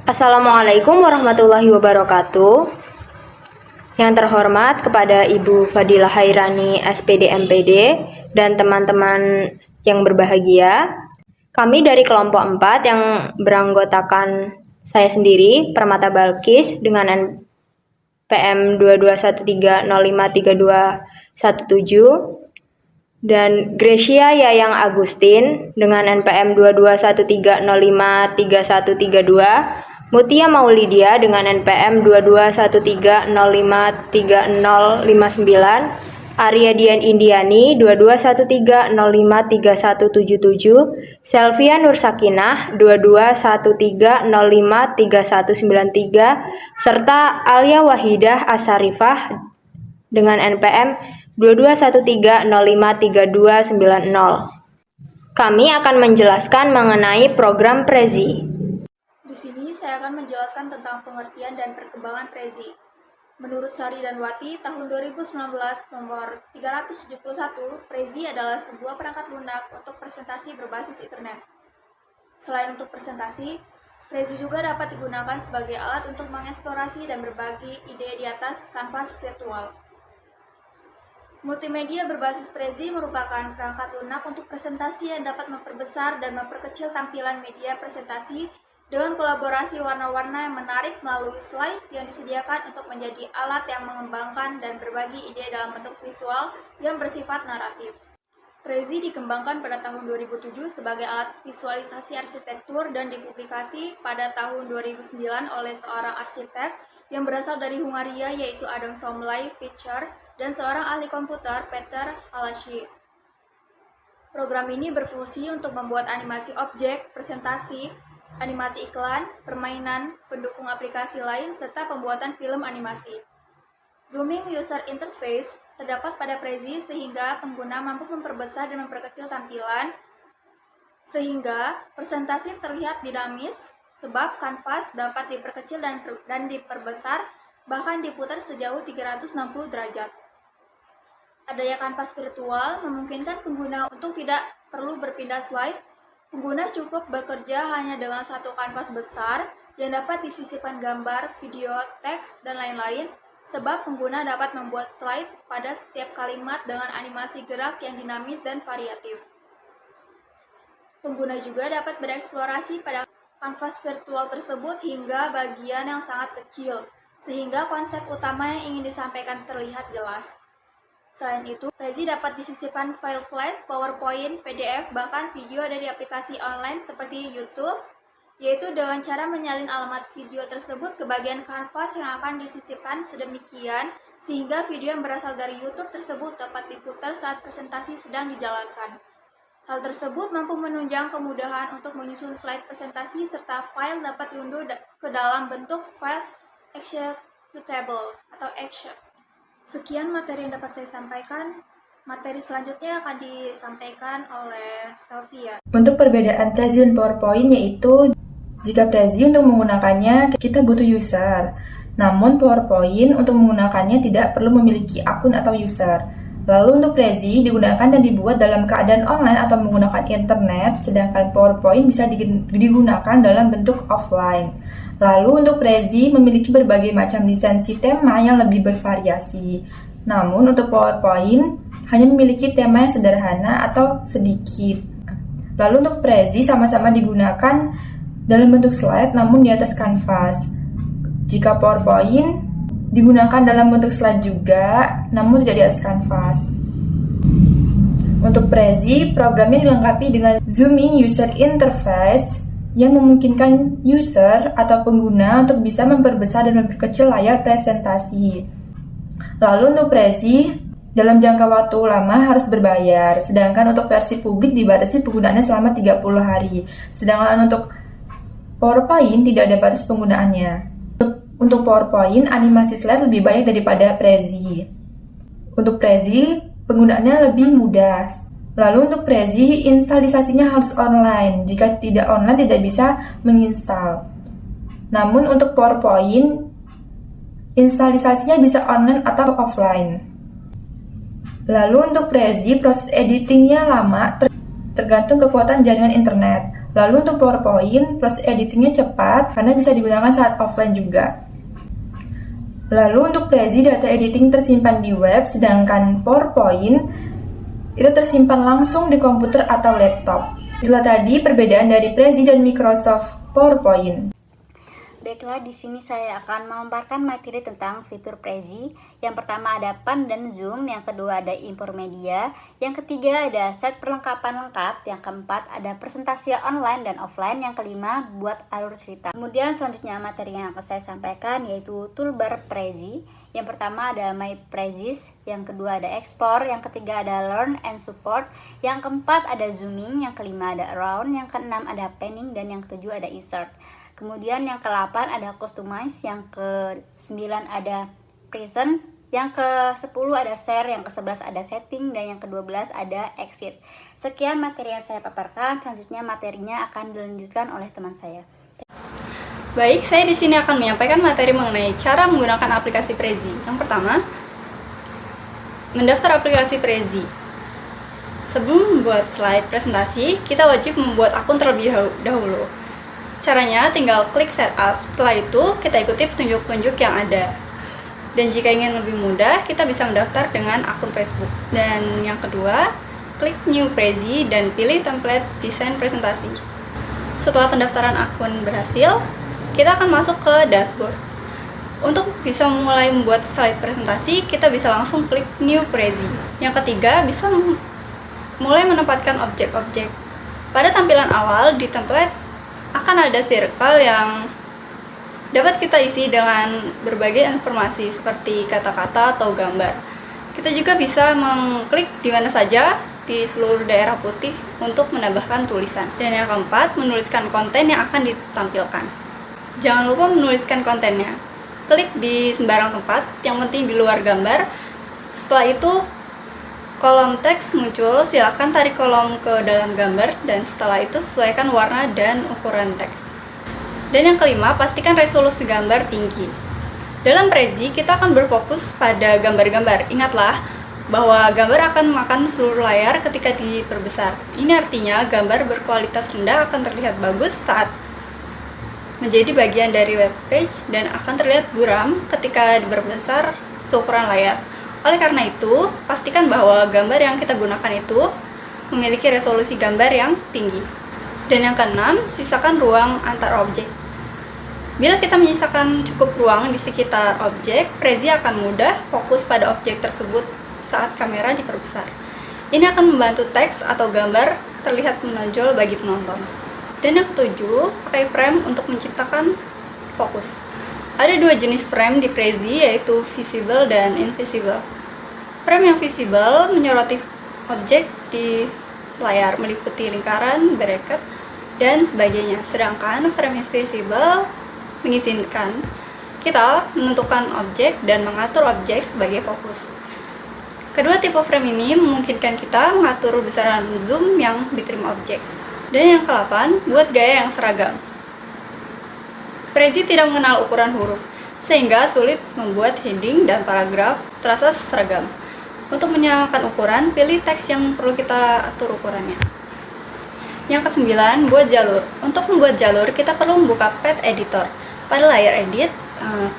Assalamualaikum warahmatullahi wabarakatuh. Yang terhormat kepada Ibu Fadilah Hairani SPD MPD dan teman-teman yang berbahagia. Kami dari kelompok 4 yang beranggotakan saya sendiri, Permata Balkis dengan NPM 2213053217 dan Gracia Yayang Agustin dengan NPM 2213053132, Mutia Maulidia dengan NPM 2213053059, Arya Dian Indiani 2213053177, Selvia Nur Sakinah 2213053193, serta Alia Wahidah Asarifah dengan NPM 2213053290. Kami akan menjelaskan mengenai program Prezi. Di sini saya akan menjelaskan tentang pengertian dan perkembangan Prezi. Menurut Sari dan Wati, tahun 2019 nomor 371, Prezi adalah sebuah perangkat lunak untuk presentasi berbasis internet. Selain untuk presentasi, Prezi juga dapat digunakan sebagai alat untuk mengeksplorasi dan berbagi ide di atas kanvas virtual. Multimedia berbasis Prezi merupakan perangkat lunak untuk presentasi yang dapat memperbesar dan memperkecil tampilan media presentasi dengan kolaborasi warna-warna yang menarik melalui slide yang disediakan untuk menjadi alat yang mengembangkan dan berbagi ide dalam bentuk visual yang bersifat naratif. Prezi dikembangkan pada tahun 2007 sebagai alat visualisasi arsitektur dan dipublikasi pada tahun 2009 oleh seorang arsitek yang berasal dari Hungaria, yaitu Adam Somlai Fischer, dan seorang ahli komputer, Peter Halashi. Program ini berfungsi untuk membuat animasi objek, presentasi, animasi iklan, permainan, pendukung aplikasi lain, serta pembuatan film animasi. Zooming User Interface terdapat pada Prezi sehingga pengguna mampu memperbesar dan memperkecil tampilan, sehingga presentasi terlihat dinamis, sebab kanvas dapat diperkecil dan diperbesar, bahkan diputar sejauh 360 derajat. Adanya kanvas virtual memungkinkan pengguna untuk tidak perlu berpindah slide. Pengguna cukup bekerja hanya dengan satu kanvas besar yang dapat disisipkan gambar, video, teks, dan lain-lain, sebab pengguna dapat membuat slide pada setiap kalimat dengan animasi gerak yang dinamis dan variatif. Pengguna juga dapat bereksplorasi pada kanvas virtual tersebut hingga bagian yang sangat kecil, sehingga konsep utama yang ingin disampaikan terlihat jelas. Selain itu, Prezi dapat disisipkan file flash, PowerPoint, PDF, bahkan video dari aplikasi online seperti YouTube, yaitu dengan cara menyalin alamat video tersebut ke bagian kanvas yang akan disisipkan sedemikian sehingga video yang berasal dari YouTube tersebut dapat diputar saat presentasi sedang dijalankan. Hal tersebut mampu menunjang kemudahan untuk menyusun slide presentasi serta file dapat diunduh ke dalam bentuk file executable atau action. Sekian materi yang dapat saya sampaikan. Materi selanjutnya akan disampaikan oleh Selvia. Untuk perbedaan Prezi dan PowerPoint yaitu jika Prezi untuk menggunakannya kita butuh user, namun PowerPoint untuk menggunakannya tidak perlu memiliki akun atau user. Lalu untuk Prezi digunakan dan dibuat dalam keadaan online atau menggunakan internet, sedangkan PowerPoint bisa digunakan dalam bentuk offline. Lalu untuk Prezi memiliki berbagai macam lisensi tema yang lebih bervariasi. Namun untuk PowerPoint hanya memiliki tema yang sederhana atau sedikit. Lalu untuk Prezi sama-sama digunakan dalam bentuk slide namun di atas kanvas. Jika PowerPoint digunakan dalam bentuk slide juga, namun tidak di atas kanvas. Untuk Prezi, programnya dilengkapi dengan Zooming User Interface yang memungkinkan user atau pengguna untuk bisa memperbesar dan memperkecil layar presentasi. Lalu untuk Prezi, dalam jangka waktu lama harus berbayar, sedangkan untuk versi publik dibatasi penggunaannya selama 30 hari. Sedangkan untuk PowerPoint tidak ada batas penggunaannya. Untuk PowerPoint, animasi slide lebih banyak daripada Prezi. Untuk Prezi, penggunaannya lebih mudah. Lalu untuk Prezi, instalisasinya harus online. Jika tidak online, tidak bisa menginstal. Namun untuk PowerPoint, instalisasinya bisa online atau offline. Lalu untuk Prezi, proses editingnya lama tergantung kekuatan jaringan internet. Lalu untuk PowerPoint, proses editingnya cepat karena bisa digunakan saat offline juga. Lalu untuk Prezi, data editing tersimpan di web, sedangkan PowerPoint itu tersimpan langsung di komputer atau laptop. Itulah tadi perbedaan dari Prezi dan Microsoft PowerPoint. Baiklah, di sini saya akan memaparkan materi tentang fitur Prezi. Yang pertama ada Pan dan Zoom, yang kedua ada impor media, yang ketiga ada set perlengkapan lengkap, yang keempat ada presentasi online dan offline, yang kelima buat alur cerita. Kemudian selanjutnya materi yang akan saya sampaikan yaitu toolbar Prezi. Yang pertama ada My Prezis, yang kedua ada Explore, yang ketiga ada Learn and Support, yang keempat ada Zooming, yang kelima ada Around, yang keenam ada Panning, dan yang ketujuh ada Insert. Kemudian yang ke-8 ada Customize, yang ke-9 ada Present, yang ke-10 ada Share, yang ke-11 ada Setting, dan yang ke-12 ada Exit. Sekian materi yang saya paparkan, selanjutnya materinya akan dilanjutkan oleh teman saya. Baik, saya di sini akan menyampaikan materi mengenai cara menggunakan aplikasi Prezi. Yang pertama, mendaftar aplikasi Prezi. Sebelum membuat slide presentasi, kita wajib membuat akun terlebih dahulu. Caranya tinggal klik setup, setelah itu kita ikuti petunjuk-petunjuk yang ada. Dan jika ingin lebih mudah, kita bisa mendaftar dengan akun Facebook. Dan yang kedua, klik New Prezi dan pilih template desain presentasi. Setelah pendaftaran akun berhasil, kita akan masuk ke dashboard. Untuk bisa mulai membuat slide presentasi, kita bisa langsung klik New Prezi. Yang ketiga, bisa mulai menempatkan objek-objek. Pada tampilan awal di template akan ada circle yang dapat kita isi dengan berbagai informasi seperti kata-kata atau gambar. Kita juga bisa mengklik di mana saja di seluruh daerah putih untuk menambahkan tulisan. Dan yang keempat, menuliskan konten yang akan ditampilkan. Jangan lupa menuliskan kontennya. Klik di sembarang tempat, yang penting di luar gambar. Setelah itu, kolom teks muncul, silakan tarik kolom ke dalam gambar, dan setelah itu sesuaikan warna dan ukuran teks. Dan yang kelima, pastikan resolusi gambar tinggi. Dalam Prezi, kita akan berfokus pada gambar-gambar. Ingatlah bahwa gambar akan memakan seluruh layar ketika diperbesar. Ini artinya gambar berkualitas rendah akan terlihat bagus saat menjadi bagian dari web page dan akan terlihat buram ketika diperbesar seukuran layar. Oleh karena itu, pastikan bahwa gambar yang kita gunakan itu memiliki resolusi gambar yang tinggi. Dan yang keenam, sisakan ruang antar objek. Bila kita menyisakan cukup ruang di sekitar objek, Prezi akan mudah fokus pada objek tersebut saat kamera diperbesar. Ini akan membantu teks atau gambar terlihat menonjol bagi penonton. Dan yang ketujuh, pakai frame untuk menciptakan fokus. Ada dua jenis frame di Prezi, yaitu visible dan invisible. Frame yang visible menyoroti objek di layar, meliputi lingkaran, bracket, dan sebagainya. Sedangkan frame invisible mengizinkan kita menentukan objek dan mengatur objek sebagai fokus. Kedua tipe frame ini memungkinkan kita mengatur besaran zoom yang diterima objek. Dan yang ke-8, buat gaya yang seragam. Prezi tidak mengenal ukuran huruf, sehingga sulit membuat heading dan paragraf terasa seragam. Untuk menyamakan ukuran, pilih teks yang perlu kita atur ukurannya. Yang ke-9, buat jalur. Untuk membuat jalur, kita perlu membuka pad editor. Pada layar edit,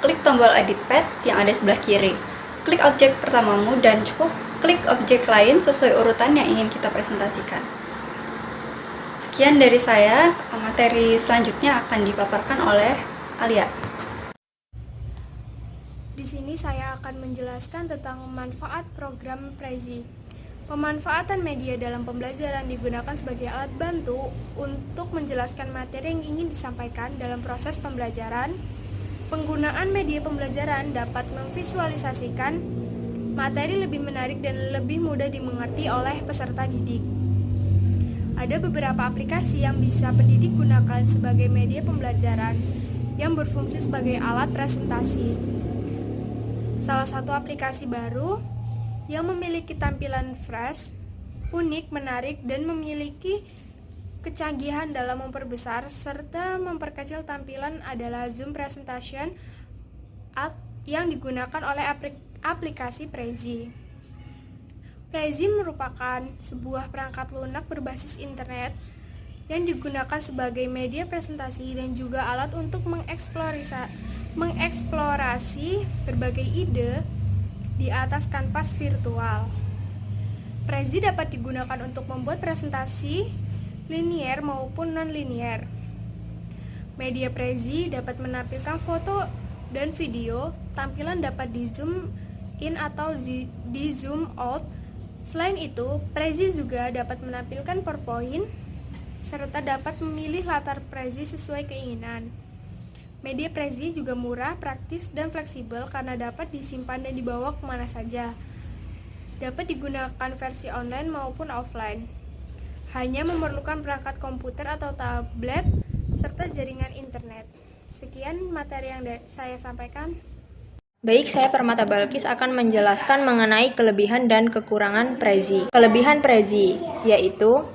klik tombol edit pad yang ada sebelah kiri. Klik objek pertamamu dan cukup klik objek lain sesuai urutan yang ingin kita presentasikan. Sekian dari saya, materi selanjutnya akan dipaparkan oleh Alia. Di sini saya akan menjelaskan tentang manfaat program Prezi. Pemanfaatan media dalam pembelajaran digunakan sebagai alat bantu untuk menjelaskan materi yang ingin disampaikan dalam proses pembelajaran. Penggunaan media pembelajaran dapat memvisualisasikan materi lebih menarik dan lebih mudah dimengerti oleh peserta didik. Ada beberapa aplikasi yang bisa pendidik gunakan sebagai media pembelajaran yang berfungsi sebagai alat presentasi. Salah satu aplikasi baru yang memiliki tampilan fresh, unik, menarik, dan memiliki kecanggihan dalam memperbesar serta memperkecil tampilan adalah Zoom Presentation yang digunakan oleh aplikasi Prezi. Prezi merupakan sebuah perangkat lunak berbasis internet yang digunakan sebagai media presentasi dan juga alat untuk mengeksplorasi berbagai ide di atas kanvas virtual. Prezi dapat digunakan untuk membuat presentasi linier maupun non-linier. Media Prezi dapat menampilkan foto dan video, tampilan dapat di zoom in atau di zoom out. Selain itu, Prezi juga dapat menampilkan PowerPoint serta dapat memilih latar Prezi sesuai keinginan. Media Prezi juga murah, praktis, dan fleksibel karena dapat disimpan dan dibawa kemana saja. Dapat digunakan versi online maupun offline. Hanya memerlukan perangkat komputer atau tablet serta jaringan internet. Sekian materi yang saya sampaikan. Baik, saya Permata Balkis akan menjelaskan mengenai kelebihan dan kekurangan Prezi. Kelebihan Prezi yaitu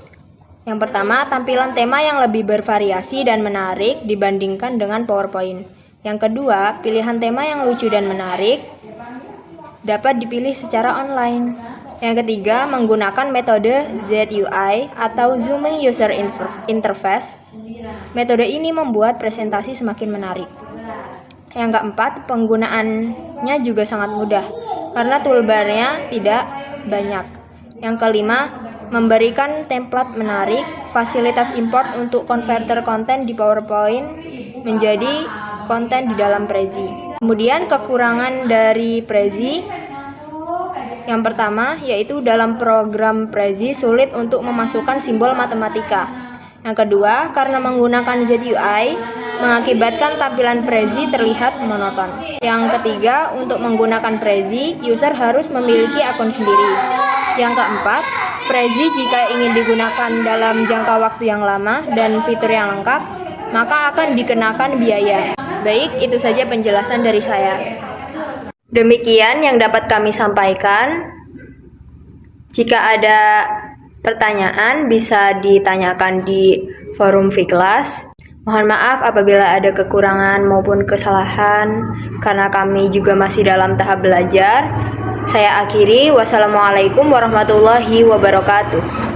yang pertama, tampilan tema yang lebih bervariasi dan menarik dibandingkan dengan PowerPoint. Yang kedua, pilihan tema yang lucu dan menarik dapat dipilih secara online. Yang ketiga, menggunakan metode ZUI atau Zooming User Interface. Metode ini membuat presentasi semakin menarik. Yang keempat, penggunaannya juga sangat mudah karena toolbar-nya tidak banyak. Yang kelima, memberikan template menarik, fasilitas import untuk konverter konten di PowerPoint menjadi konten di dalam Prezi. Kemudian kekurangan dari Prezi yang pertama yaitu dalam program Prezi sulit untuk memasukkan simbol matematika. Yang kedua, karena menggunakan ZUI mengakibatkan tampilan Prezi terlihat monoton. Yang ketiga, untuk menggunakan Prezi, user harus memiliki akun sendiri. Yang keempat, Prezi jika ingin digunakan dalam jangka waktu yang lama dan fitur yang lengkap, maka akan dikenakan biaya. Baik, itu saja penjelasan dari saya. Demikian yang dapat kami sampaikan. Jika ada pertanyaan bisa ditanyakan di forum Fiklas. Mohon maaf apabila ada kekurangan maupun kesalahan karena kami juga masih dalam tahap belajar. Saya akhiri, wassalamualaikum warahmatullahi wabarakatuh.